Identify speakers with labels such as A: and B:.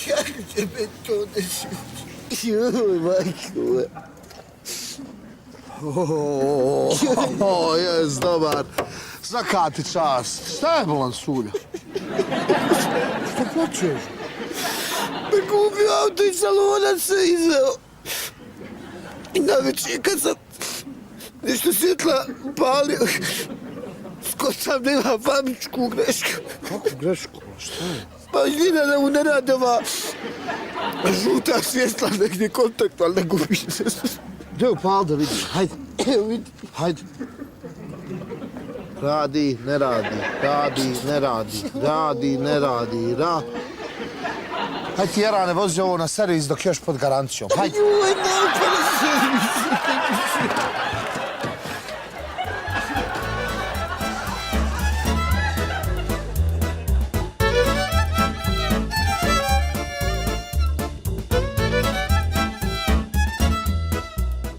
A: Kako će me to desiti? Joj, majko.
B: Jes, dobar. Svaka ti čast. Šta je bolan sulja? Što plaćeš?
A: Me kupio auto iz salona se izveo. I navečer kad sam nešto svjetla upalio, skočam da ima fabričku grešku.
B: Kako grešku? Šta je?
A: Pa vidim da mu ne rade ova žuta svjetla negdje kontakt, ali ne gubi se.
B: Gdje upal da vidiš? Hajde.
A: Evo vidi.
B: Hajde. Radi, ne radi. Radi, ne radi. Radi, ne radi. Hajde ti Jerane, vozi ovo na servis dok još pod garancijom. Hajde.
A: Joj, ne, pa ne se.